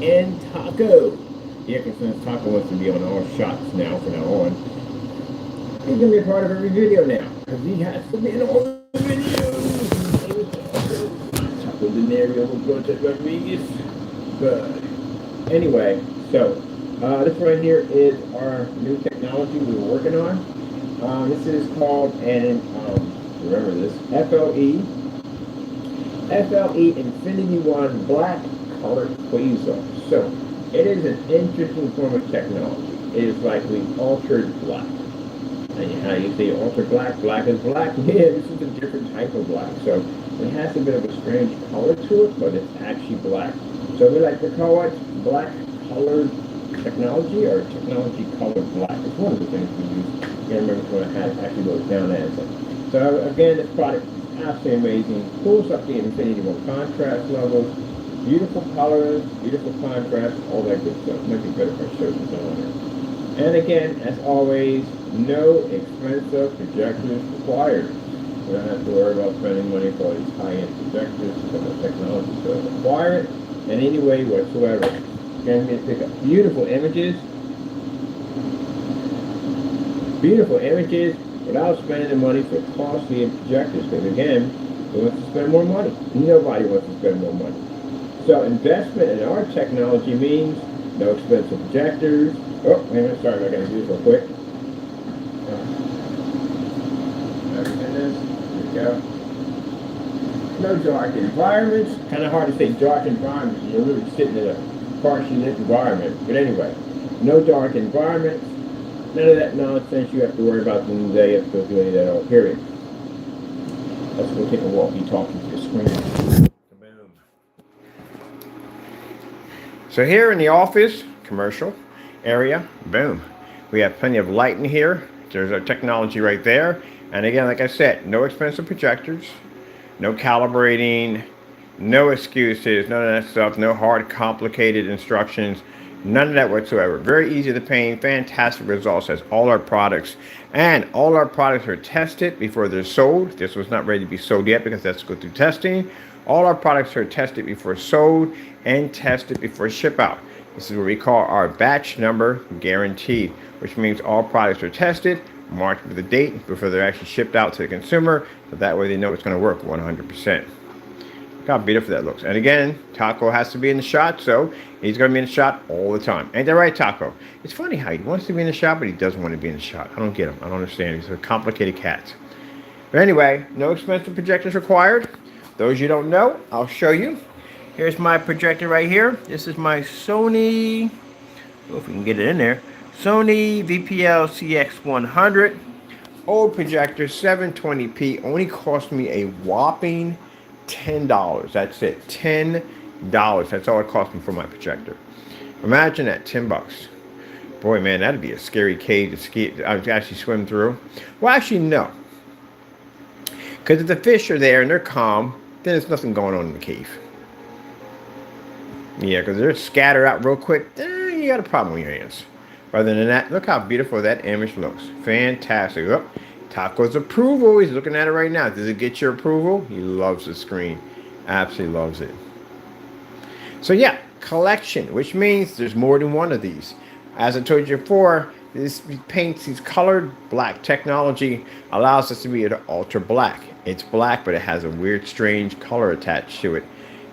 and Taco. Yeah, because since Taco wants to be on all shots now from now on, he's gonna be a part of every video now because he has to be in all the videos. Taco Denario with Project Rodriguez. But anyway, so this right here is our new technology we were working on. This is called remember this, FLE Infinity One Black Color Quasar. So it is an interesting form of technology. It is like we altered black. And how you say altered black? Black is black. Yeah, this is a different type of black. So it has a bit of a strange color to it, but it's actually black. So we like to call it black colored technology or technology colored black. It's one of the things we use. I can't remember what it actually goes down as. So again, this product is absolutely amazing. Pulls up the Infinity One contrast levels, beautiful colors, beautiful contrast, all that good stuff. Might be better if I showed this on there. And again, as always, no expensive projectors required. We don't have to worry about spending money for all these high-end projectors because the technology doesn't require it in any way whatsoever. Again, I'm going to pick up beautiful images without spending the money for costly projectors. Because again, we want to spend more money. Nobody wants to spend more money. So investment in our technology means no expensive projectors. Oh, wait a minute, sorry, I gotta do this real quick. Everything is, there we go. No dark environments. Kind of hard to say dark environments. You're really sitting in a partially lit environment. But anyway, no dark environments. None of that nonsense you have to worry about during the day. You have to go do any of that all, period. Let's go take a walkie-talkie to the screen. Boom. So here in the office, commercial area, boom. We have plenty of light in here. There's our technology right there. And again, like I said, no expensive projectors, no calibrating, no excuses, none of that stuff, no hard, complicated instructions, none of that whatsoever. Very easy to paint, fantastic results as all our products. And all our products are tested before they're sold. This was not ready to be sold yet because that's go through testing. All our products are tested before sold and tested before ship out. This is what we call our batch number guaranteed, which means all products are tested, marked with a date before they're actually shipped out to the consumer, so that way they know it's going to work 100%. Look how beautiful that looks. And again, Taco has to be in the shot, so he's going to be in the shot all the time. Ain't that right, Taco? It's funny how he wants to be in the shot, but he doesn't want to be in the shot. I don't get him. I don't understand. He's a complicated cat. But anyway, no expensive projectors required. Those you don't know, I'll show you. Here's my projector right here. This is my Sony, oh, if we can get it in there, Sony VPL CX100. Old projector, 720p, only cost me a whopping $10. That's it, $10. That's all it cost me for my projector. Imagine that, 10 bucks. Boy, man, that'd be a scary cave to actually swim through. Well, actually, no. Because if the fish are there and they're calm, then there's nothing going on in the cave. Yeah, because they're scattered out real quick, you got a problem with your hands. Other than that, look how beautiful that image looks. Fantastic. Oh, Taco's approval. He's looking at it right now. Does it get your approval? He loves the screen. Absolutely loves it. So yeah, collection, which means there's more than one of these. As I told you before, this paints, these colored black technology allows us to be able to alter black. It's black, but it has a weird, strange color attached to it.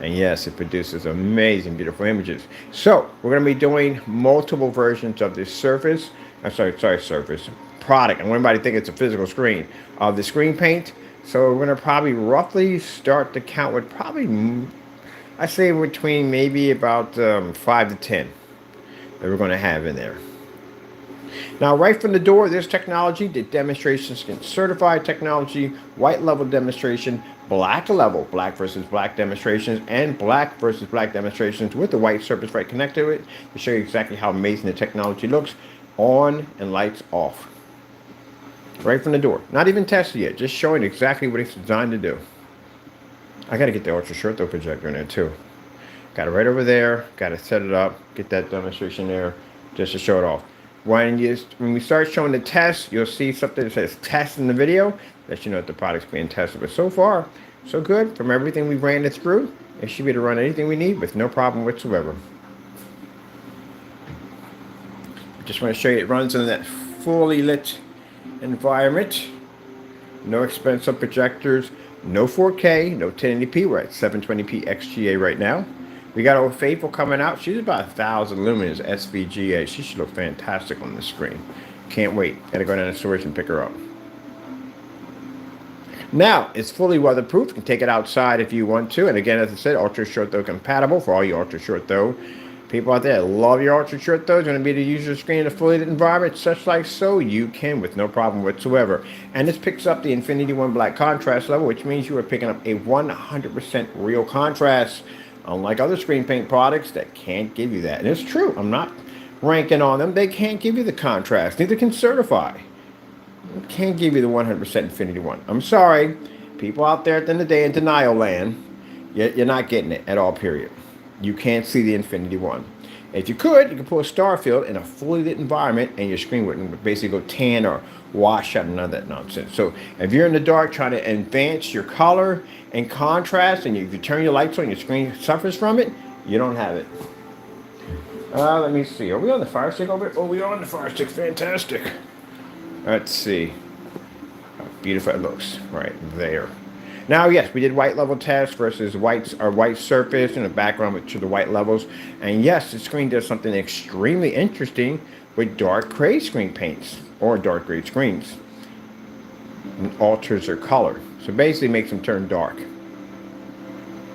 And yes, it produces amazing, beautiful images. So we're going to be doing multiple versions of this surface. Surface product. I want everybody to think it's a physical screen of the screen paint. So we're going to probably roughly start the count with probably, I say between maybe about 5 to 10 that we're going to have in there. Now, right from the door, there's technology, the demonstrations, certified technology, white level demonstration, black level, black versus black demonstrations, and black versus black demonstrations with the white surface right connected to it to show you exactly how amazing the technology looks, on and lights off. Right from the door. Not even tested yet, just showing exactly what it's designed to do. I got to get the ultra short throw projector in there too. Got it right over there, got to set it up, get that demonstration there just to show it off. When we start showing the test, you'll see something that says test in the video. Let you know that the product's being tested. But so far, so good. From everything we ran it through, it should be able to run anything we need with no problem whatsoever. Just want to show you it runs in that fully lit environment. No expensive projectors, no 4K, no 1080p. We're at 720p XGA right now. We got Old Faithful coming out. She's about 1,000 lumens SVGA. She should look fantastic on the screen. Can't wait. Gotta go down to storage and pick her up. Now, it's fully weatherproof. You can take it outside if you want to. And again, as I said, ultra short throw compatible for all you ultra short throw people out there that love your ultra short throw. It's going to be to use your screen in a fully lit environment, such like so. You can with no problem whatsoever. And this picks up the Infinity 1 black contrast level, which means you are picking up a 100% real contrast, unlike other screen paint products that can't give you that. And it's true. I'm not ranking on them. They can't give you the contrast. Neither can Certify. Can't give you the 100% Infinity 1. I'm sorry. People out there at the end of the day in denial land, you're not getting it at all, period. You can't see the Infinity 1. If you could pull a star field in a fully lit environment and your screen wouldn't basically go tan or wash out, none of that nonsense. So if you're in the dark trying to advance your color and contrast, and if you turn your lights on, your screen suffers from it, you don't have it. Let me see. Are we on the fire stick over here? Oh, we are on the fire stick. Fantastic. Let's see how beautiful it looks right there. Now, yes, we did white level tests versus white surface and a background to the white levels. And yes, the screen does something extremely interesting with dark gray screen paints or dark gray screens. And alters their color. So basically makes them turn dark.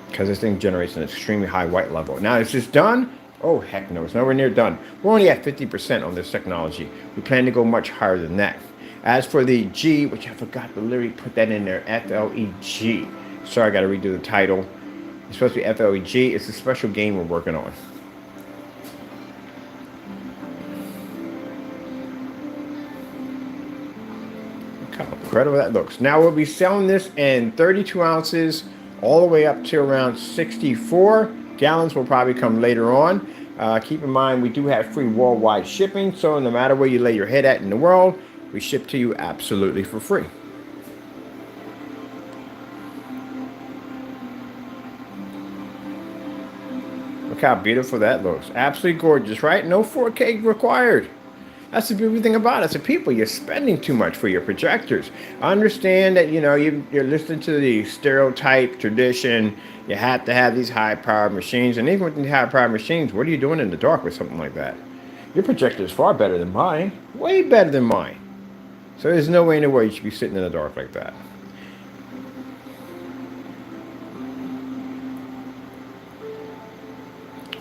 Because this thing generates an extremely high white level. Now, is this done? Oh, heck no, it's nowhere near done. We're only at 50% on this technology. We plan to go much higher than that. As for the G, which I forgot to literally put that in there, FLEG. Sorry, I got to redo the title. It's supposed to be FLEG. It's a special game we're working on. Look how incredible that looks. Now, we'll be selling this in 32 ounces all the way up to around 64. Gallons will probably come later on. Keep in mind, we do have free worldwide shipping, so no matter where you lay your head at in the world, we ship to you absolutely for free. Look how beautiful that looks. Absolutely gorgeous, right? No 4K required. That's the beautiful thing about it. So people, you're spending too much for your projectors. I understand that, you're listening to the stereotype tradition. You have to have these high-powered machines. And even with the high-powered machines, what are you doing in the dark with something like that? Your projector is far better than mine. Way better than mine. So there's no way in the world you should be sitting in the dark like that.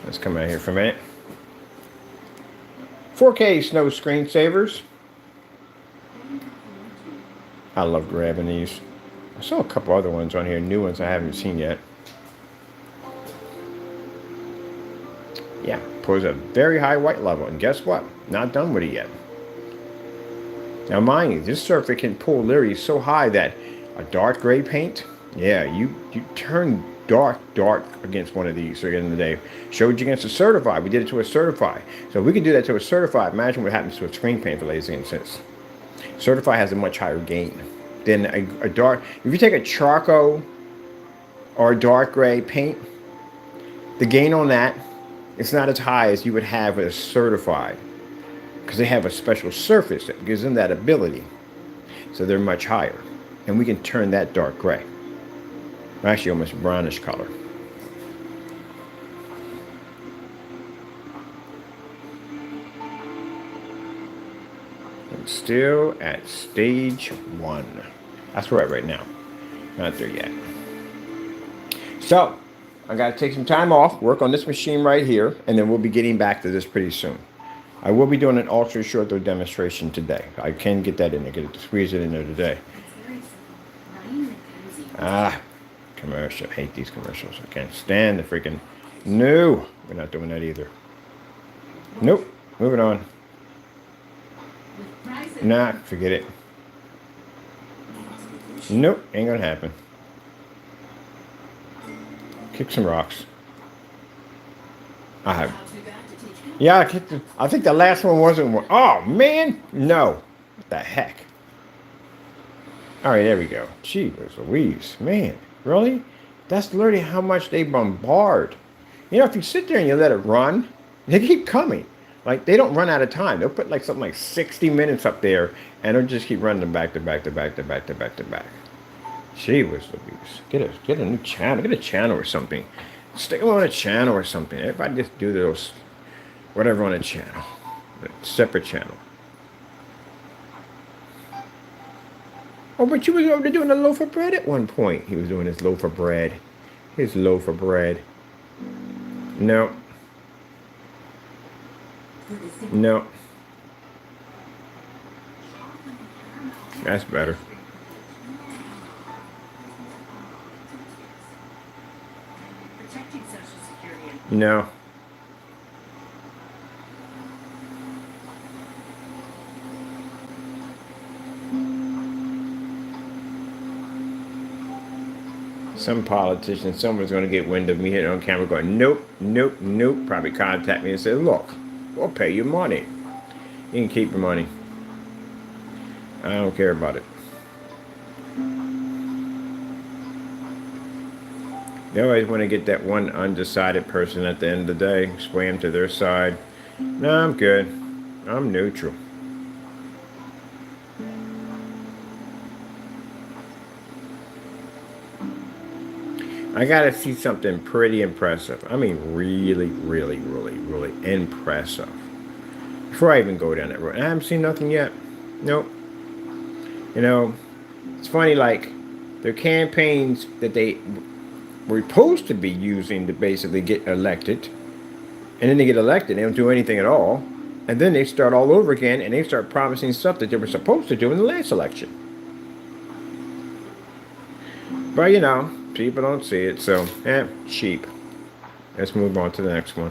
Let's come out here for a minute. 4K snow screensavers. I love grabbing these. I saw a couple other ones on here, new ones I haven't seen yet. Yeah, pulls a very high white level, and guess what? Not done with it yet. Now, mind you, this surface can pull literally so high that a dark gray paint, yeah, you turn dark against one of these at the end of the day. Showed you against a Certify. We did it to a Certify. So if we can do that to a Certify, imagine what happens to a screen paint for lazy instance. Certify has a much higher gain than a dark. If you take a charcoal or a dark gray paint, the gain on that, it's not as high as you would have with a Certified, because they have a special surface that gives them that ability. So they're much higher. And we can turn that dark gray. Actually, almost brownish color. And still at stage 1. That's where we're at right now. Not there yet. So, I got to take some time off, work on this machine right here, and then we'll be getting back to this pretty soon. I will be doing an ultra short throw demonstration today. I can get that in there, get it to squeeze it in there today. Commercial. I hate these commercials. I can't stand the freaking. No, we're not doing that either. Nope. Moving on. Nah, forget it. Nope, ain't gonna happen. Kick some rocks. Yeah, I kicked. I think the last one wasn't one. Oh man, no. What the heck? All right, there we go. Gee, Louise, man. Really? That's literally how much they bombard. If you sit there and you let it run, they keep coming. Like, they don't run out of time. They'll put like something like 60 minutes up there, and they'll just keep running them back to back to back to back to back to back. She was Louise. Get a new channel. Get a channel or something. Stick them on a channel or something. Everybody just do those, whatever on a channel. A separate channel. Oh, but you was over there doing a loaf of bread at one point. He was doing his loaf of bread. His loaf of bread. No. No. That's better. No. Some politician, someone's going to get wind of me hitting on camera going, nope, nope, nope. Probably contact me and say, look, we'll pay you money. You can keep your money. I don't care about it. They always want to get that one undecided person at the end of the day, sway them to their side. No, I'm good. I'm neutral. I gotta see something pretty impressive. I mean, really, really, really, really impressive. Before I even go down that road. I haven't seen nothing yet. Nope. You know, it's funny, like, their campaigns that they were supposed to be using to basically get elected, and then they get elected, they don't do anything at all, and then they start all over again, and they start promising stuff that they were supposed to do in the last election. But, you know, people don't see it, so, cheap. Let's move on to the next one.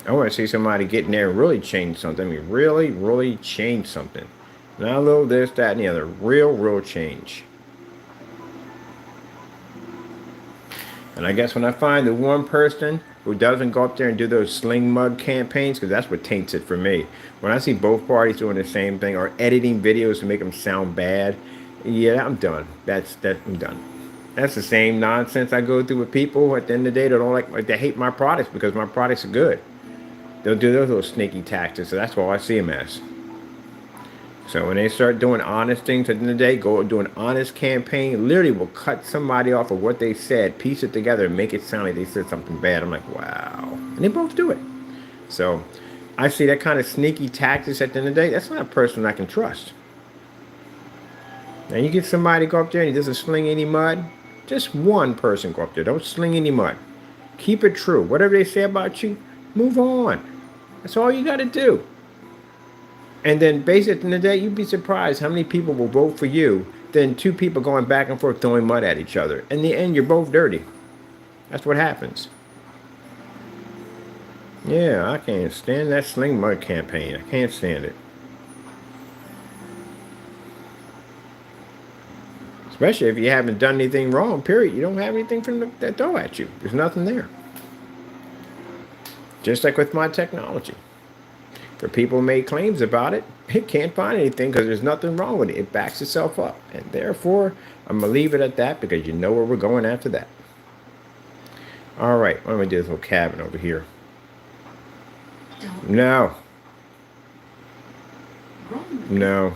I want to see somebody get in there and really change something. I mean, really, really change something. Not a little this, that, and the other. Real change. And I guess when I find the one person who doesn't go up there and do those sling mud campaigns, because that's what taints it for me. When I see both parties doing the same thing or editing videos to make them sound bad, yeah, I'm done. I'm done. That's the same nonsense I go through with people at the end of the day that don't like they hate my products because my products are good. They'll do those little sneaky tactics, so that's all I see them as. So when they start doing honest things at the end of the day, go do an honest campaign, literally will cut somebody off of what they said, piece it together, and make it sound like they said something bad. I'm like, wow. And they both do it. So I see that kind of sneaky tactics at the end of the day. That's not a person I can trust. Now you get somebody to go up there and he doesn't sling any mud. Just one person go up there. Don't sling any mud. Keep it true. Whatever they say about you, move on. That's all you got to do. And then basically at the end of the day, you'd be surprised how many people will vote for you than two people going back and forth throwing mud at each other. In the end, you're both dirty. That's what happens. Yeah, I can't stand that sling mud campaign. I can't stand it. Especially if you haven't done anything wrong, period. You don't have anything for them to throw at you. There's nothing there. Just like with my technology. For people who made claims about it, it can't find anything because there's nothing wrong with it. It backs itself up. And therefore, I'm going to leave it at that because you know where we're going after that. All right, what am I going to do this little cabin over here? No. No.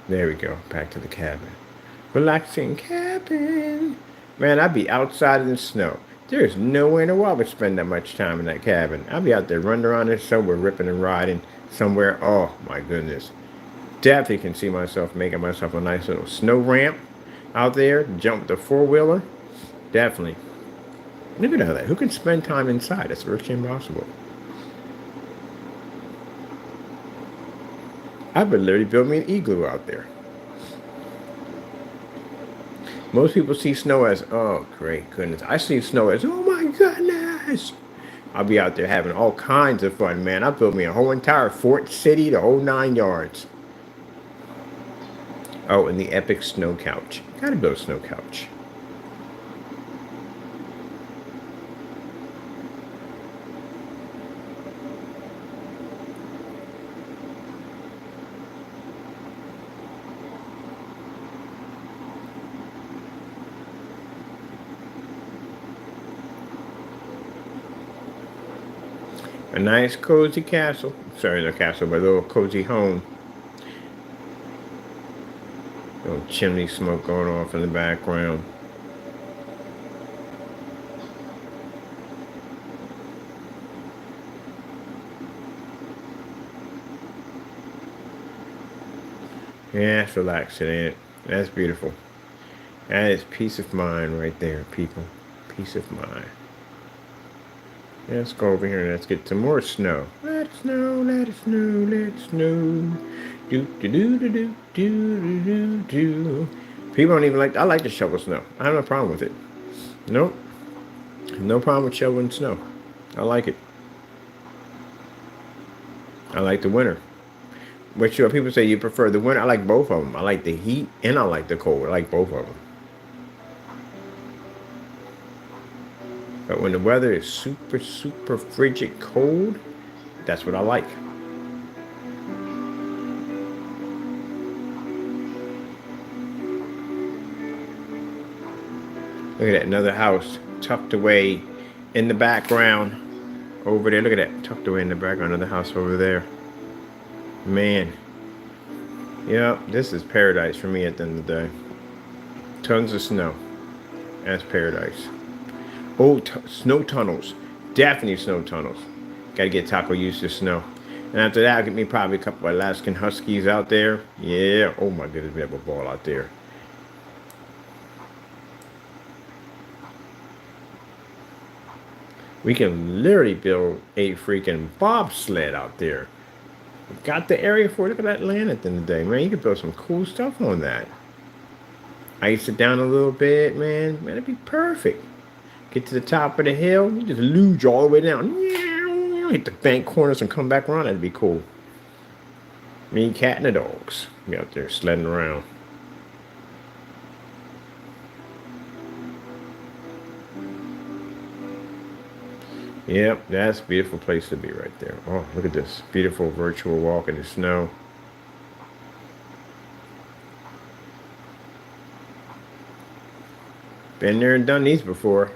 There we go. Back to the cabin. Relaxing cabin. Man, I'd be outside in the snow. There's nowhere in the world I would spend that much time in that cabin. I'd be out there running around there somewhere, ripping and riding somewhere. Oh, my goodness. Definitely can see myself making myself a nice little snow ramp out there. Jump the four-wheeler. Definitely. Look at all that. Who can spend time inside? That's virtually impossible. I would literally build me an igloo out there. Most people see snow as, oh, great goodness. I see snow as, oh, my goodness. I'll be out there having all kinds of fun, man. I'll build me a whole entire fort city, the whole 9 yards. Oh, and the epic snow couch. Gotta build a snow couch. A nice cozy castle. Sorry, not castle, but a little cozy home. Little chimney smoke going off in the background. Yeah, it's relaxing, ain't it? That's beautiful. That is peace of mind right there, people. Peace of mind. Yeah, let's go over here and let's get some more snow. Let it snow, let it snow, let it snow. Do do do do do do do do. People don't even like. I like to shovel snow. I have no problem with it. Nope, no problem with shoveling snow. I like it. I like the winter. But sure, people say you prefer the winter. I like both of them. I like the heat and I like the cold. I like both of them. But when the weather is super, super frigid cold, that's what I like. Look at that, another house tucked away in the background over there. Look at that, tucked away in the background, another house over there. Man, yeah, this is paradise for me at the end of the day. Tons of snow. That's paradise. Oh, snow tunnels. Definitely snow tunnels. Got to get Taco used to snow. And after that, I'll get me probably a couple of Alaskan Huskies out there. Yeah. Oh my goodness, we have a ball out there. We can literally build a freaking bobsled out there. Got the area for it. Look at that land at the end of the day, man. You can build some cool stuff on that. Ice it down a little bit, man. Man, it'd be perfect. Get to the top of the hill, you just luge all the way down. Hit the bank corners and come back around. That'd be cool. Me, cat, and the dogs. Be out there sledding around. Yep, that's a beautiful place to be right there. Oh, look at this. Beautiful virtual walk in the snow. Been there and done these before.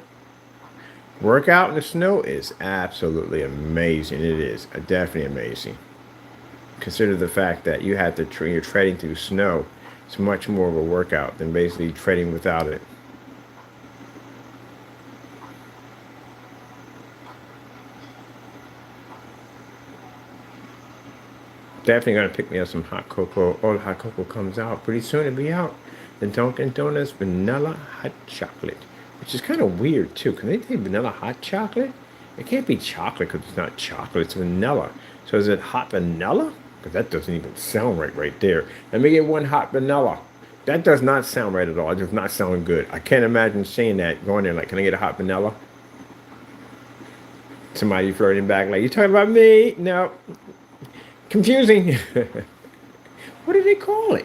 Workout in the snow is absolutely amazing. It is definitely amazing. Consider the fact that you have to you're treading through snow. It's much more of a workout than basically treading without it. Definitely gonna pick me up some hot cocoa. Oh, the hot cocoa comes out pretty soon. It'll be out. The Dunkin' Donuts vanilla hot chocolate, which is kind of weird too. Can they say vanilla hot chocolate? It can't be chocolate because it's not chocolate. It's vanilla. So is it hot vanilla? Because that doesn't even sound right there. Let me get one hot vanilla. That does not sound right at all. It does not sound good. I can't imagine saying that, going there like, can I get a hot vanilla? Somebody flirting back like, you talking about me? No. Confusing. What do they call it?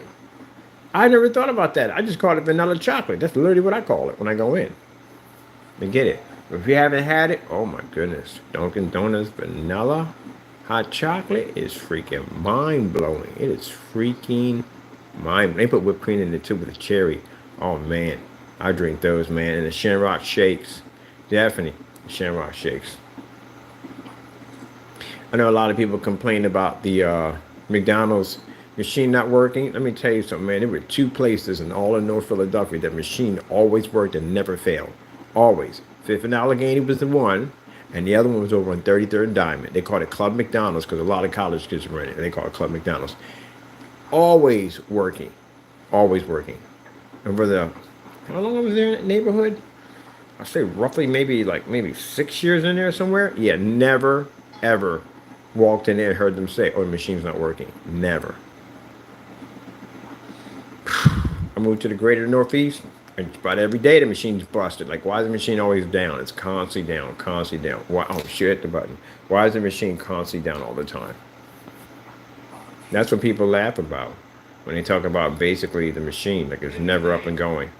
I never thought about that. I just call it vanilla chocolate. That's literally what I call it when I go in. And get it. If you haven't had it, oh my goodness. Dunkin' Donuts vanilla hot chocolate is freaking mind-blowing. It is freaking mind. They put whipped cream in it too with a cherry. Oh man. I drink those, man. And the Shamrock shakes. Definitely. Shamrock shakes. I know a lot of people complain about the McDonald's machine not working. Let me tell you something, man. There were two places in all of North Philadelphia that machine always worked and never failed. Always. Fifth and Allegheny was the one, and the other one was over on 33rd and Diamond. They called it Club McDonald's because a lot of college kids were in it. They call it Club McDonald's. Always working. Always working. And for the, how long I was there in that neighborhood? I'll say roughly maybe 6 years in there somewhere. Yeah, never, ever walked in there and heard them say, oh, the machine's not working. Never. I moved to the greater Northeast, and about every day the machine's busted. Like, why is the machine always down? It's constantly down, constantly down. Why? Oh, shit, hit the button. Why is the machine constantly down all the time? That's what people laugh about when they talk about basically the machine, like it's never up and going.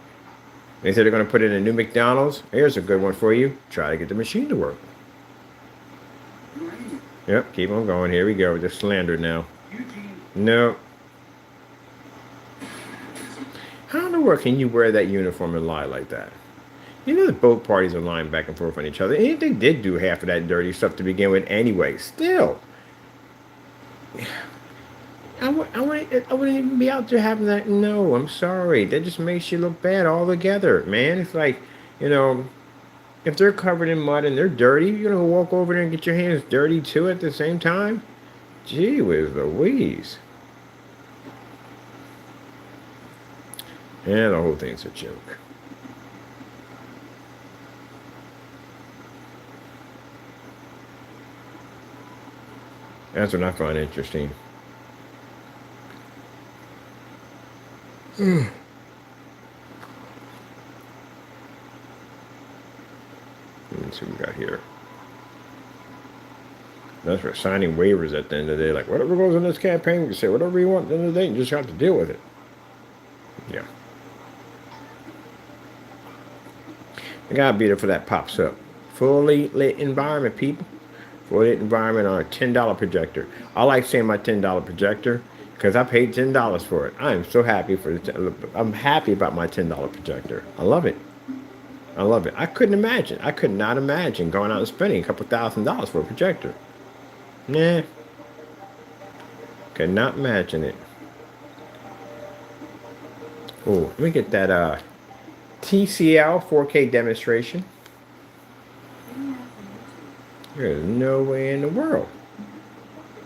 They said they're going to put in a new McDonald's. Here's a good one for you. Try to get the machine to work. Yep, keep on going. Here we go. Just slander now. No. How in the world can you wear that uniform and lie like that? You know, the both parties are lying back and forth on each other. And they did do half of that dirty stuff to begin with anyway. Still, I wouldn't even be out there having that. No, I'm sorry. That just makes you look bad altogether, man. It's like, you know, if they're covered in mud and they're dirty, you're going to walk over there and get your hands dirty too at the same time? Gee whiz Louise. Yeah, the whole thing's a joke. That's what I find interesting. Let's see what we got here. That's for signing waivers at the end of the day. Like, whatever goes in this campaign, you can say whatever you want at the end of the day, you just have to deal with it. Yeah. I gotta be there for that pops up. Fully lit environment, people. Fully lit environment on a $10 projector. I like saying my $10 projector because I paid $10 for it. I am so happy for it. I'm happy about my $10 projector. I love it. I love it. I couldn't imagine. I could not imagine going out and spending a couple $1,000s for a projector. Nah. Could not imagine it. Oh, let me get that TCL 4K demonstration. There's no way in the world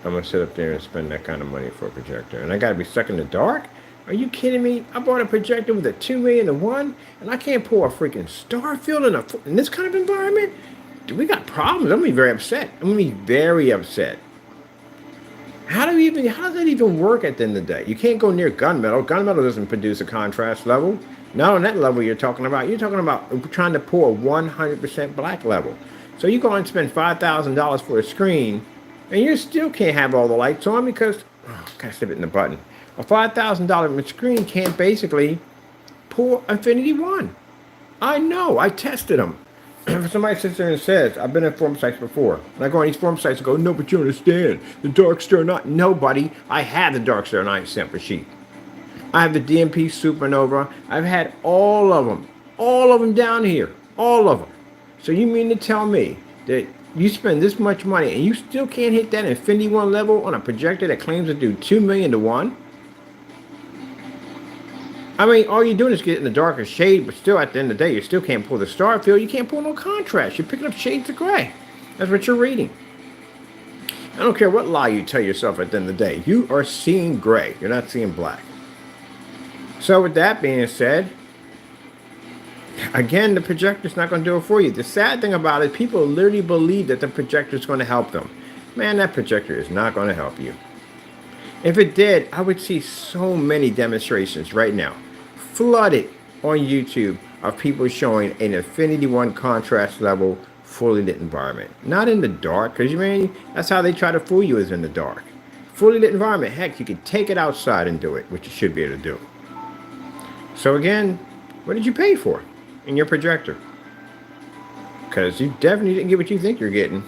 I'm gonna sit up there and spend that kind of money for a projector. And I gotta be stuck in the dark? Are you kidding me? I bought a projector with a 2 million to 1 and I can't pull a freaking star field in this kind of environment? Dude, we got problems. I'm gonna be very upset. I'm gonna be very upset. How does that even work at the end of the day? You can't go near gunmetal. Gunmetal doesn't produce a contrast level. Not on that level you're talking about. You're talking about trying to pull a 100% black level. So you go and spend $5,000 for a screen, and you still can't have all the lights on because, gotta slip it in the button. A $5,000 screen can't basically pull Infinity 1. I know, I tested them. Somebody sits there and says, I've been in forum sites before. And I go on these forum sites and go, no, but you understand. The Darkstar 9. No, buddy, I had the Darkstar 9 sample sheet. I have the DMP Supernova. I've had all of them. All of them down here. All of them. So you mean to tell me that you spend this much money and you still can't hit that Infinity 1 level on a projector that claims to do 2 million to 1? I mean, all you're doing is getting the darker shade, but still at the end of the day, you still can't pull the star field. You can't pull no contrast. You're picking up shades of gray. That's what you're reading. I don't care what lie you tell yourself at the end of the day. You are seeing gray. You're not seeing black. So with that being said, again, the projector's not going to do it for you. The sad thing about it, people literally believe that the projector's going to help them. Man, that projector is not going to help you. If it did, I would see so many demonstrations right now, flooded on YouTube, of people showing an Infinity 1 contrast level, fully lit environment. Not in the dark, because you mean, that's how they try to fool you, is in the dark. Fully lit environment, heck, you could take it outside and do it, which you should be able to do. So again, what did you pay for in your projector? Because you definitely didn't get what you think you're getting.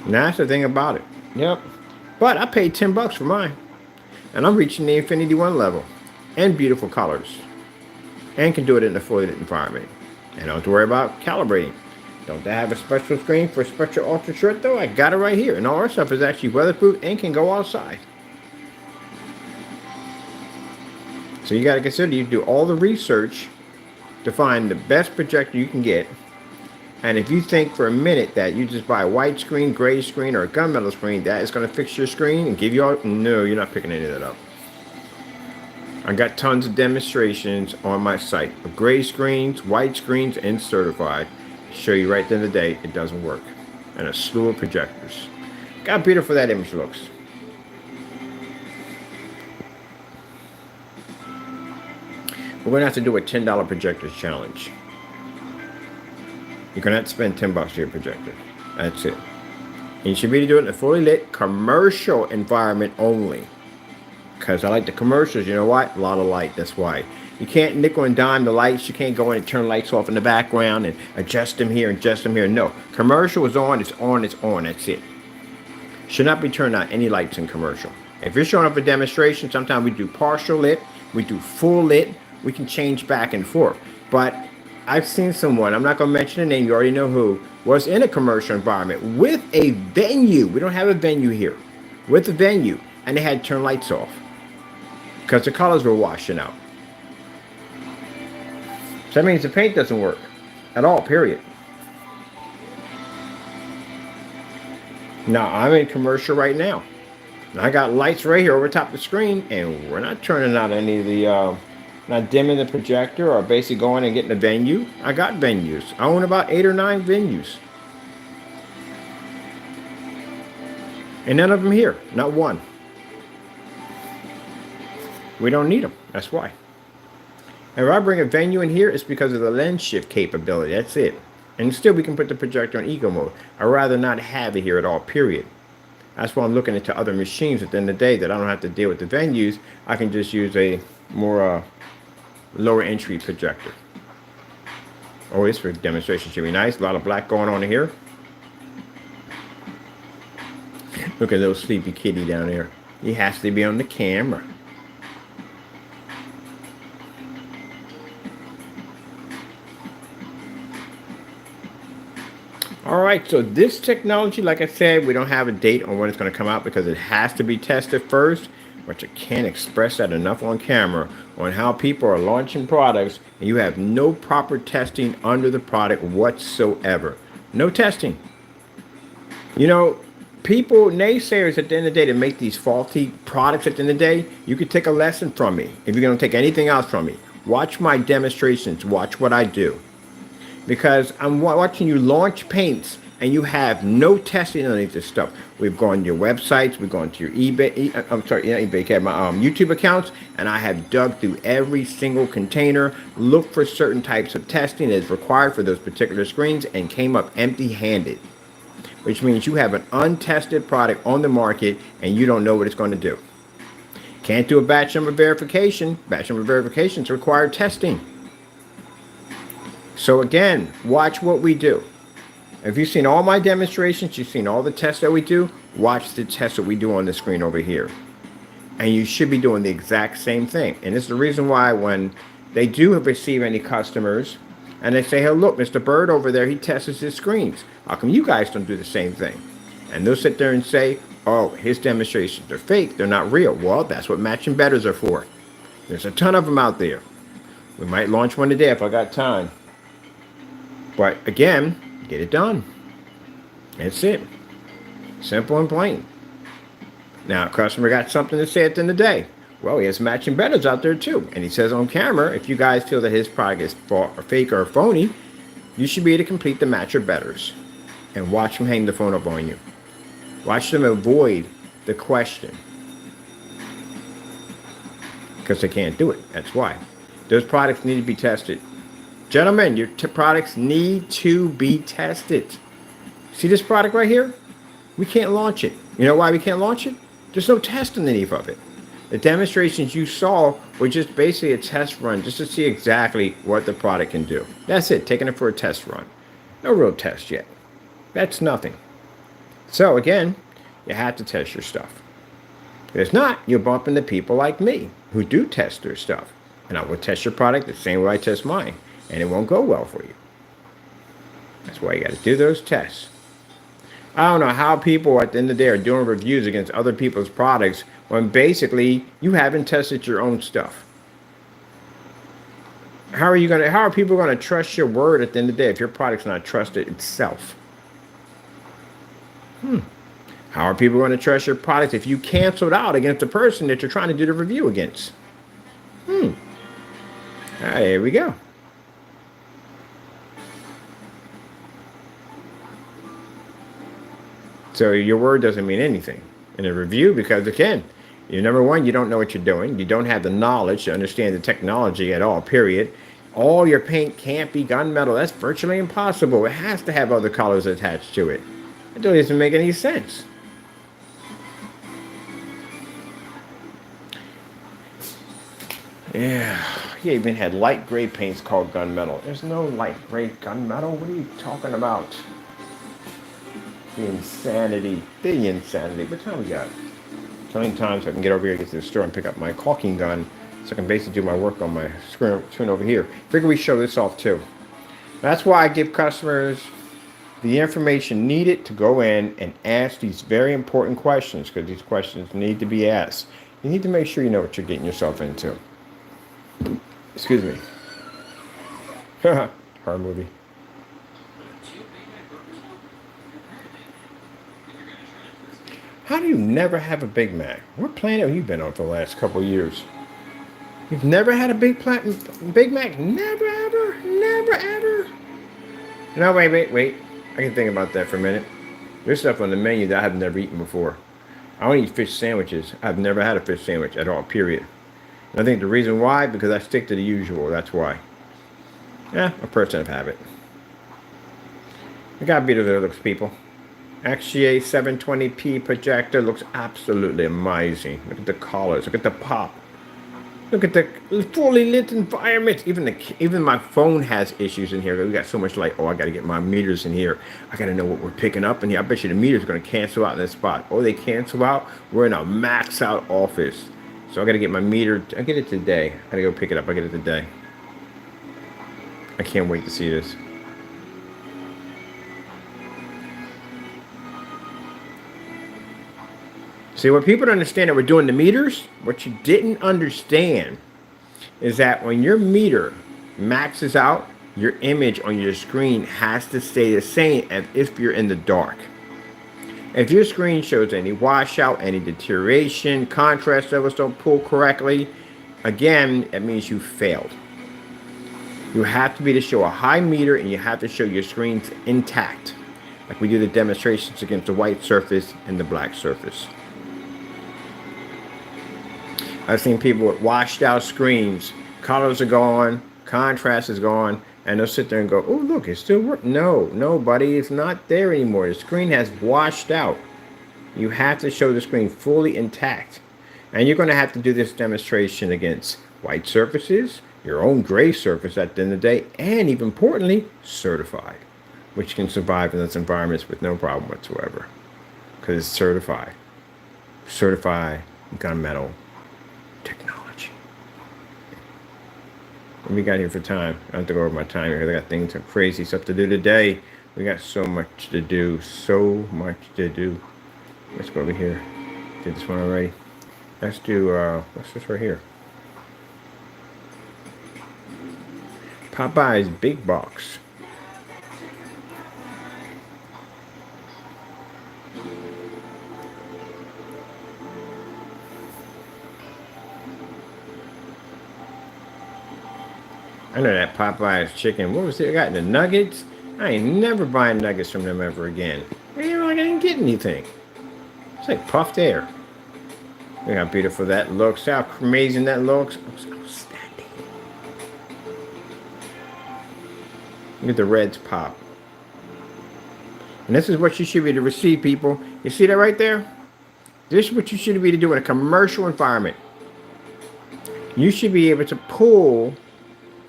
And that's the thing about it. Yep. But I paid $10 for mine. And I'm reaching the Infinity 1 level. And beautiful colors. And can do it in a fully lit environment. And don't have to worry about calibrating. Don't they have a special screen for special ultra short though? I got it right here. And all our stuff is actually weatherproof and can go outside. So you got to consider, you do all the research to find the best projector you can get. And if you think for a minute that you just buy a white screen, gray screen, or a gunmetal screen, that is going to fix your screen and give you all, no, you're not picking any of that up. I got tons of demonstrations on my site of gray screens, white screens, and certified. Show you right at the end of the day, it doesn't work. And a slew of projectors. Got how beautiful that image looks. We're going to have to do a $10 projectors challenge. You're going to have to spend $10 for your projector. That's it. And you should be doing it in a fully lit commercial environment only. Because I like the commercials. You know what? A lot of light. That's why. You can't nickel and dime the lights. You can't go in and turn lights off in the background and adjust them here and adjust them here. No. Commercial is on. It's on. It's on. That's it. Should not be turned on any lights in commercial. If you're showing up for demonstration, sometimes we do partial lit. We do full lit. We can change back and forth. But I've seen someone, I'm not going to mention the name, you already know who, was in a commercial environment with a venue. We don't have a venue here. With a venue. And they had to turn lights off because the colors were washing out. So that means the paint doesn't work at all, period. Now, I'm in commercial right now. And I got lights right here over top of the screen, and we're not turning out any of the, not dimming the projector or basically going and getting a venue. I got venues. I own about 8 or 9 venues. And none of them here, not one. We don't need them, that's why. And if I bring a venue in here, it's because of the lens shift capability, that's it. And still we can put the projector on eco mode. I'd rather not have it here at all, period. That's why I'm looking into other machines at the end of the day that I don't have to deal with the venues. I can just use a more lower entry projector. Oh, this for demonstration should be nice. A lot of black going on here. Look at little sleepy kitty down there. He has to be on the camera. All right, so this technology, like I said, we don't have a date on when it's going to come out because it has to be tested first, but you can't express that enough on camera on how people are launching products and you have no proper testing under the product whatsoever. No testing. You know, people, naysayers at the end of the day that make these faulty products at the end of the day, you could take a lesson from me. If you're going to take anything else from me, watch my demonstrations, watch what I do. Because I'm watching you launch paints and you have no testing on any of this stuff. We've gone to your websites, we've gone to your eBay, my YouTube accounts, and I have dug through every single container, looked for certain types of testing that is required for those particular screens, and came up empty-handed. Which means you have an untested product on the market and you don't know what it's going to do. Can't do a batch number verification. Batch number verifications require testing. So again, watch what we do. If you've seen all my demonstrations, you've seen all the tests that we do, watch the tests that we do on the screen over here. And you should be doing the exact same thing. And it's the reason why when they do receive any customers, and they say, hey, look, Mr. Bird over there, he tests his screens. How come you guys don't do the same thing? And they'll sit there and say, oh, his demonstrations are fake. They're not real. Well, that's what matching betters are for. There's a ton of them out there. We might launch one today if I got time. But again, get it done. That's it. Simple and plain. Now, a customer got something to say at the end of the day. Well, he has matching betters out there too. And he says on camera, if you guys feel that his product is fake or phony, you should be able to complete the matcher betters. And watch them hang the phone up on you. Watch them avoid the question. Because they can't do it. That's why. Those products need to be tested. Gentlemen, your products need to be tested. See this product right here? We can't launch it. You know why we can't launch it? There's no test in any of it. The demonstrations you saw were just basically a test run just to see exactly what the product can do. That's it, taking it for a test run. No real test yet. That's nothing. So again, you have to test your stuff. If not, you'll bump into people like me who do test their stuff. And I will test your product the same way I test mine. And it won't go well for you. That's why you got to do those tests. I don't know how people at the end of the day are doing reviews against other people's products when basically you haven't tested your own stuff. How are people going to trust your word at the end of the day if your product's not trusted itself? How are people going to trust your product if you canceled out against the person that you're trying to do the review against? There we go. So your word doesn't mean anything in a review because, again, number one, you don't know what you're doing. You don't have the knowledge to understand the technology at all, period. All your paint can't be gunmetal. That's virtually impossible. It has to have other colors attached to it. It doesn't make any sense. Yeah, he even had light gray paints called gunmetal. There's no light gray gunmetal. What are you talking about? The insanity. What time we got? Telling time so I can get over here, get to the store and pick up my caulking gun so I can basically do my work on my screen over here. Figure we show this off too. That's why I give customers the information needed to go in and ask these very important questions, because these questions need to be asked. You need to make sure you know what you're getting yourself into. Excuse me. Horror movie. How do you never have a Big Mac? What planet have you been on for the last couple of years? You've never had a Big Mac? Never ever? Never ever? No, wait. I can think about that for a minute. There's stuff on the menu that I've never eaten before. I don't eat fish sandwiches. I've never had a fish sandwich at all, period. And I think the reason why, because I stick to the usual, that's why. Yeah, a person of habit. I gotta be the other looks, people. XGA 720p projector looks absolutely amazing. Look at the colors, look at the pop. Look at the fully lit environment. Even my phone has issues in here. We got so much light. Oh, I got to get my meters in here. I got to know what we're picking up in here. I bet you the meters are going to cancel out in this spot. Oh, they cancel out? We're in a max out office. So I got to get my meter. I get it today. I got to go pick it up. I get it today. I can't wait to see this. See, what people don't understand that we're doing the meters, what you didn't understand is that when your meter maxes out, your image on your screen has to stay the same as if you're in the dark. If your screen shows any washout, any deterioration, contrast levels don't pull correctly, again, it means you failed. You have to be to show a high meter, and you have to show your screens intact, like we do the demonstrations against the white surface and the black surface. I've seen people with washed out screens, colors are gone, contrast is gone, and they'll sit there and go, oh, look, it's still working. No, buddy, it's not there anymore. The screen has washed out. You have to show the screen fully intact. And you're going to have to do this demonstration against white surfaces, your own gray surface at the end of the day, and even importantly, certified, which can survive in those environments with no problem whatsoever, because it's certified. Certified gunmetal technology. What we got here for time? I have to go over my time here. I got things, some crazy stuff to do today. We got so much to do. So much to do. Let's go over here. Did this one already. Let's do, what's this right here? Popeye's Big Box. I know that Popeye's chicken. What was it? I got the nuggets. I ain't never buying nuggets from them ever again. I didn't get anything. It's like puffed air. Look how beautiful that looks. How amazing that looks. Outstanding. Look at the reds pop. And this is what you should be to receive, people. You see that right there? This is what you should be to do in a commercial environment. You should be able to pull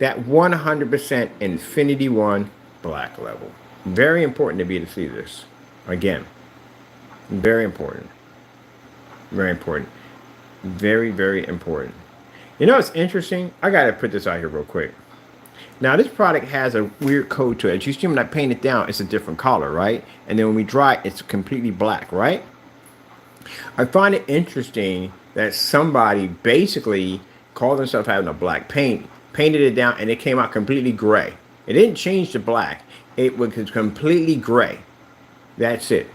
that 100% Infinity 1 black level. Very important to be able to see this. Again, very important. Very important. Very, very important. You know what's interesting? I got to put this out here real quick. Now, this product has a weird code to it. As you see when I paint it down, it's a different color, right? And then when we dry it, it's completely black, right? I find it interesting that somebody basically called themselves having a black paint, painted it down, and it came out completely gray. It didn't change to black. It was completely gray. That's it.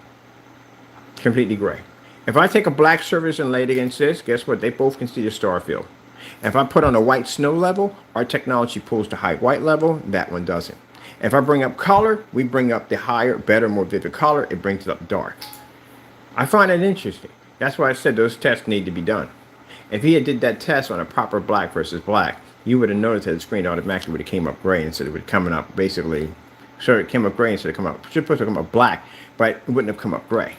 Completely gray. If I take a black surface and lay it against this, guess what? They both can see the star field. If I put on a white snow level, our technology pulls the high white level. That one doesn't. If I bring up color, we bring up the higher, better, more vivid color. It brings it up dark. I find it interesting. That's why I said those tests need to be done. If he had did that test on a proper black versus black, you would have noticed that the screen automatically would have came up gray instead of it coming up basically. So it came up gray instead of come up. It should supposed to come up black, but it wouldn't have come up gray.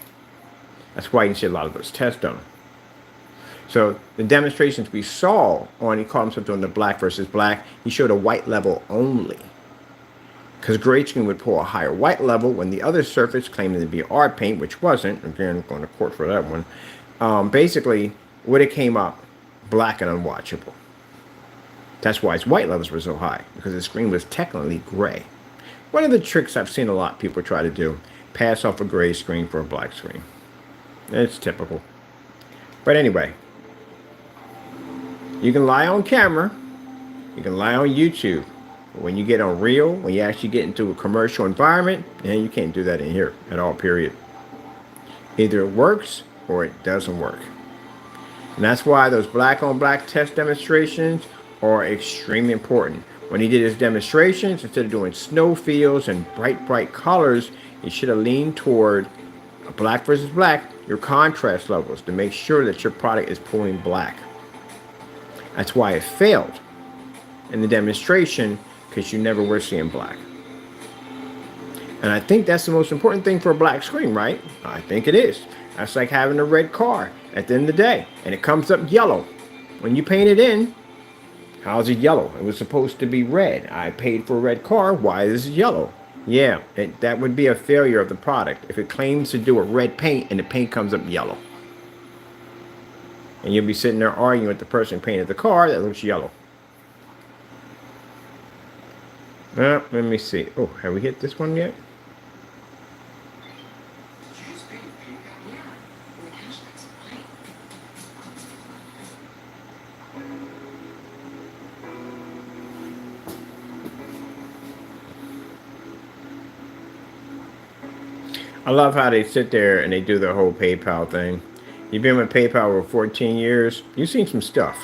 That's why you see a lot of those tests done. So the demonstrations we saw on, he called himself doing the black versus black, he showed a white level only. Because gray screen would pull a higher white level when the other surface claiming to be our paint, which wasn't, again, going to court for that one, basically would have came up black and unwatchable. That's why its white levels were so high, because the screen was technically gray. One of the tricks I've seen a lot of people try to do, pass off a gray screen for a black screen. It's typical. But anyway, you can lie on camera, you can lie on YouTube. But when you get on real, when you actually get into a commercial environment, you can't do that in here at all, period. Either it works or it doesn't work. And that's why those black on black test demonstrations are extremely important. When he did his demonstrations, instead of doing snow fields and bright colors, he should have leaned toward black versus black, your contrast levels, to make sure that your product is pulling black. That's why it failed in the demonstration, because you never were seeing black. And I think that's the most important thing for a black screen, right? I think it is. That's like having a red car at the end of the day, and it comes up yellow. When you paint it in, how's it yellow? It was supposed to be red. I paid for a red car. Why is it yellow? Yeah, that would be a failure of the product if it claims to do a red paint and the paint comes up yellow. And you'll be sitting there arguing with the person who painted the car that looks yellow. Let me see. Oh, have we hit this one yet? I love how they sit there and they do the whole PayPal thing. You've been with PayPal for 14 years. You've seen some stuff.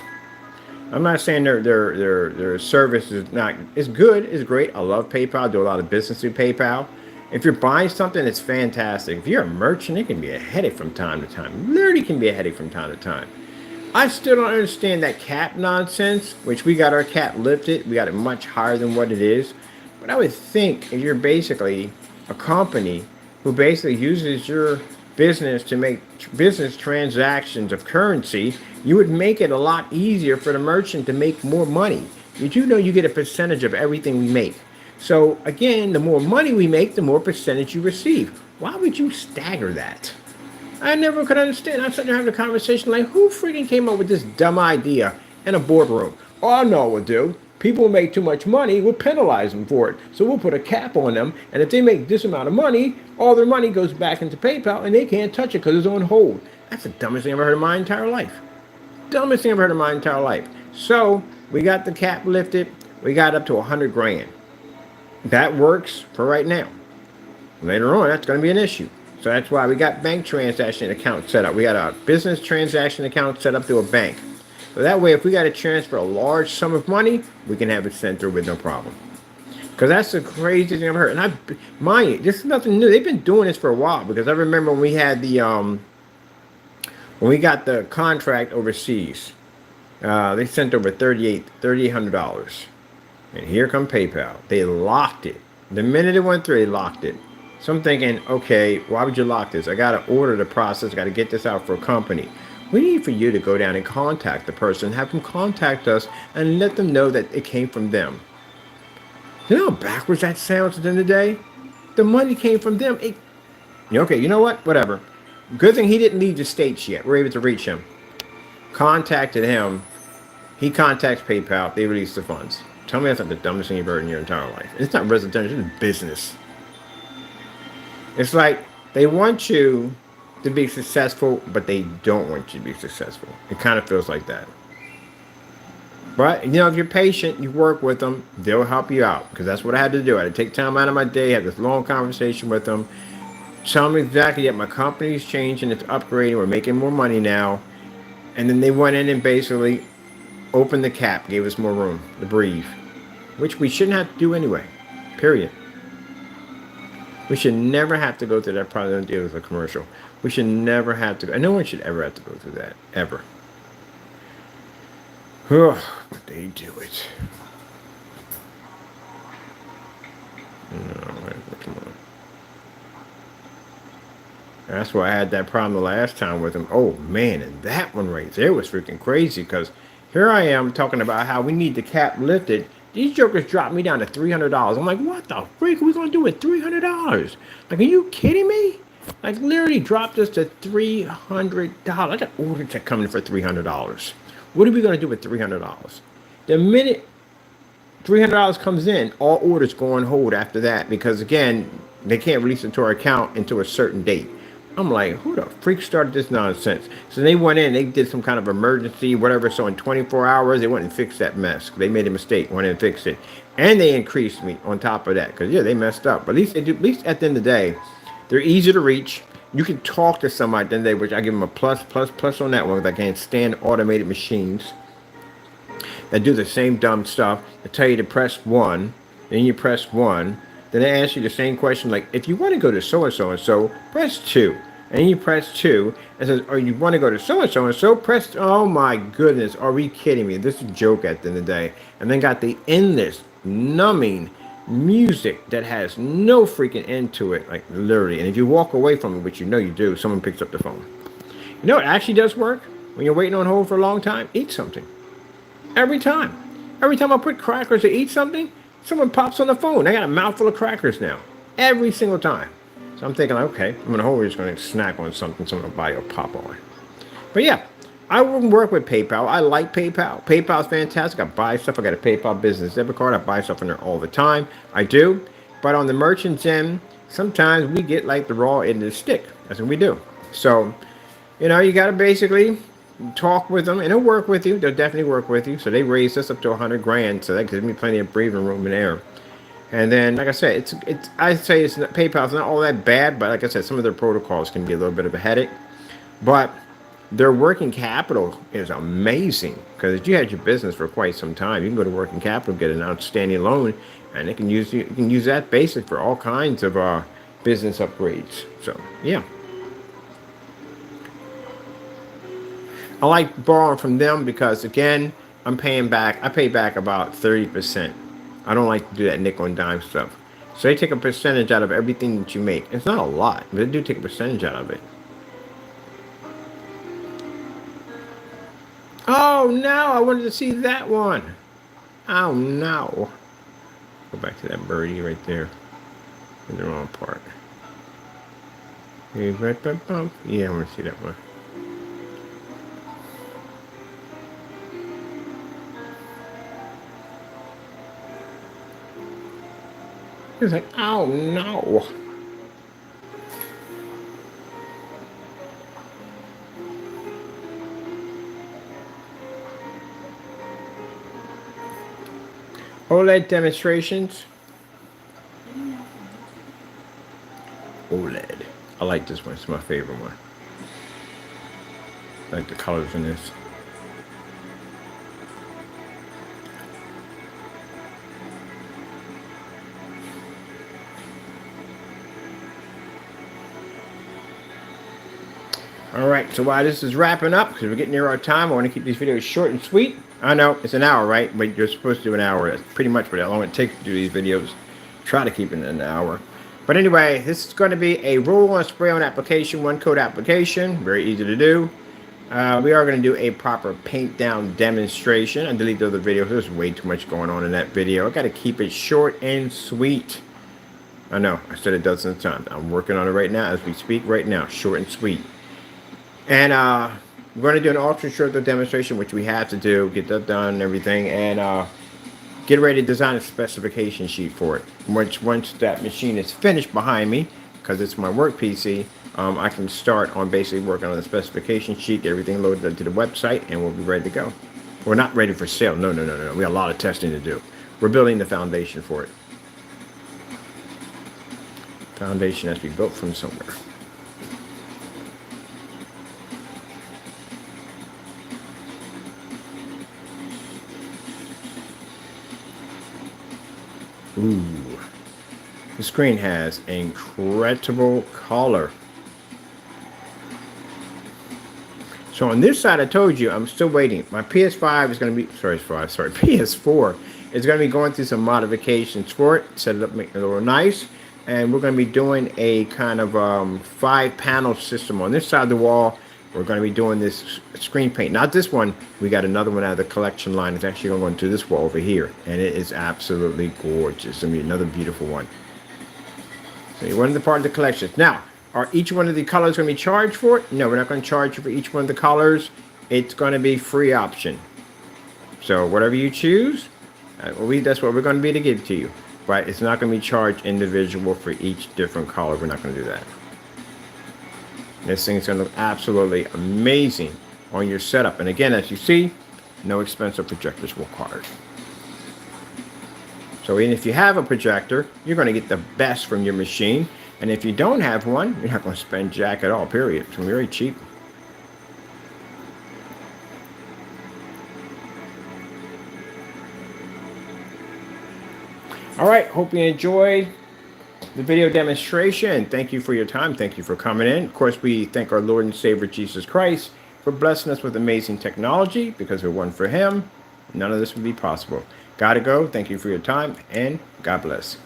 I'm not saying their service is not. It's good. It's great. I love PayPal. I do a lot of business through PayPal. If you're buying something, it's fantastic. If you're a merchant, it can be a headache from time to time. Literally can be a headache from time to time. I still don't understand that cap nonsense, which we got our cap lifted. We got it much higher than what it is. But I would think if you're basically a company who basically uses your business to make business transactions of currency, you would make it a lot easier for the merchant to make more money. You do know you get a percentage of everything we make. So again, the more money we make, the more percentage you receive. Why would you stagger that? I never could understand. I'm sitting there having a conversation like, who freaking came up with this dumb idea in a boardroom? All I know we'll do. People who make too much money, we'll penalize them for it. So we'll put a cap on them. And if they make this amount of money, all their money goes back into PayPal and they can't touch it because it's on hold. That's the dumbest thing I've ever heard in my entire life. Dumbest thing I've heard in my entire life. So we got the cap lifted. We got up to 100 grand. That works for right now. Later on, that's going to be an issue. So that's why we got bank transaction account set up. We got a business transaction account set up to a bank. So that way, if we got to transfer a large sum of money, we can have it sent through with no problem. Because that's the craziest thing I've heard. And mind you, this is nothing new. They've been doing this for a while. Because I remember when we had the, when we got the contract overseas, they sent over $3,800. And here come PayPal. They locked it. The minute it went through, they locked it. So I'm thinking, okay, why would you lock this? I got to order the process. I got to get this out for a company. We need for you to go down and contact the person, have them contact us, and let them know that it came from them. You know how backwards that sounds at the end of the day? The money came from them. Okay, you know what? Whatever. Good thing he didn't leave the States yet. We're able to reach him. Contacted him. He contacts PayPal. They release the funds. Tell me that's not the dumbest thing you've heard in your entire life. It's not residential. It's business. It's like they want you to be successful, but they don't want you to be successful. It kind of feels like that. But, you know, if you're patient, you work with them, they'll help you out. Because that's what I had to do. I had to take time out of my day, have this long conversation with them, tell them exactly that my company's changing, it's upgrading, we're making more money now. And then they went in and basically opened the cap, gave us more room to breathe. Which we shouldn't have to do anyway. Period. We should never have to go through that. Probably don't deal with a commercial. We should never have to go. And no one should ever have to go through that. Ever. Oh, but they do it. No, come on. That's why I had that problem the last time with them. Oh, man, and that one right there was freaking crazy. Because here I am talking about how we need the cap lifted. These jokers dropped me down to $300. I'm like, what the freak are we going to do with $300? Like, are you kidding me? Like, literally dropped us to $300. I got order check coming for $300. What are we going to do with $300? The minute $300 comes in, all orders go on hold after that because, again, they can't release it to our account until a certain date. I'm like, who the freak started this nonsense? So they went in, they did some kind of emergency, whatever. So in 24 hours, they went and fixed that mess. They made a mistake, went in and fixed it. And they increased me on top of that because, yeah, they messed up. But at least they do, at least at the end of the day, they're easy to reach. You can talk to somebody at the end of the day, which I give them a plus on that one because I can't stand automated machines that do the same dumb stuff. They tell you to press 1, then you press 1. Then they ask you the same question, like, if you want to go to so-and-so and so, press 2. And then you press 2, and says, or you want to go to so-and-so and so, press, oh my goodness, are we kidding me? This is a joke at the end of the day. And then got the endless, numbing music that has no freaking end to it, like literally. And if you walk away from it, which you know you do, someone picks up the phone. You know what actually does work? When you're waiting on hold for a long time, eat something. Every time. Every time I put crackers to eat something, someone pops on the phone. I got a mouthful of crackers now. Every single time. So I'm thinking, okay, I'm going to hold, we're just going to snack on something, someone will buy or pop on. But yeah, I wouldn't work with PayPal. I like PayPal. PayPal's fantastic. I buy stuff. I got a PayPal business debit card. I buy stuff in there all the time. I do. But on the merchant's end, sometimes we get like the raw end of the stick. That's what we do. So, you know, you got to basically talk with them, and they'll work with you. They'll definitely work with you. So they raised us up to 100 grand. So that gives me plenty of breathing room in there. And then, like I said, I'd say PayPal's not all that bad, but like I said, some of their protocols can be a little bit of a headache. But their working capital is amazing because if you had your business for quite some time, you can go to working capital, get an outstanding loan, and you can use that basic for all kinds of business upgrades. So yeah, I like borrowing from them because again, I pay back about 30%. I don't like to do that nickel and dime stuff. So they take a percentage out of everything that you make. It's not a lot, but they do take a percentage out of it. Oh no, I wanted to see that one. Oh no. Go back to that birdie right there. In the wrong part. Yeah, I want to see that one. It's like, oh no. OLED demonstrations. OLED. I like this one. It's my favorite one. I like the colors in this. Alright, so while this is wrapping up, because we're getting near our time, I want to keep these videos short and sweet. I know, it's an hour, right? But you're supposed to do an hour. That's pretty much how long it takes to do these videos. Try to keep it in an hour. But anyway, this is going to be a roll-on spray-on application, one-coat application. Very easy to do. We are going to do a proper paint-down demonstration. I deleted the other videos. There's way too much going on in that video. I got to keep it short and sweet. I know, I said it dozens of times. I'm working on it right now as we speak right now. Short and sweet. And we're going to do an ultra short demonstration, which we have to do, get that done and everything, and get ready to design a specification sheet for it. Once that machine is finished behind me, because it's my work PC, I can start on basically working on the specification sheet, get everything loaded into the website, and we'll be ready to go. We're not ready for sale. No. We got a lot of testing to do. We're building the foundation for it. Foundation has to be built from somewhere. Ooh, the screen has incredible color. So on this side, I told you, I'm still waiting. My PS5 is going to be, PS4 is going to be going through some modifications for it, set it up, make it a little nice. And we're going to be doing a kind of 5-panel system on this side of the wall. We're going to be doing this screen paint. Not this one. We got another one out of the collection line. It's actually going to this wall over here. And it is absolutely gorgeous. It's going to be another beautiful one. So you're one of the part of the collection. Now, are each one of the colors going to be charged for it? No, we're not going to charge you for each one of the colors. It's going to be free option. So whatever you choose, That's what we're going to be able to give to you. But it's not going to be charged individual for each different color. We're not going to do that. This thing's going to look absolutely amazing on your setup. And again, as you see, no expensive projectors required. So even if you have a projector, you're going to get the best from your machine. And if you don't have one, you're not going to spend jack at all, period. It's very cheap. All right, hope you enjoyed the video demonstration. Thank you for your time. Thank you for coming in. Of course, we thank our Lord and Savior Jesus Christ for blessing us with amazing technology, because if it weren't for him, none of this would be possible. Gotta go. Thank you for your time, and God bless.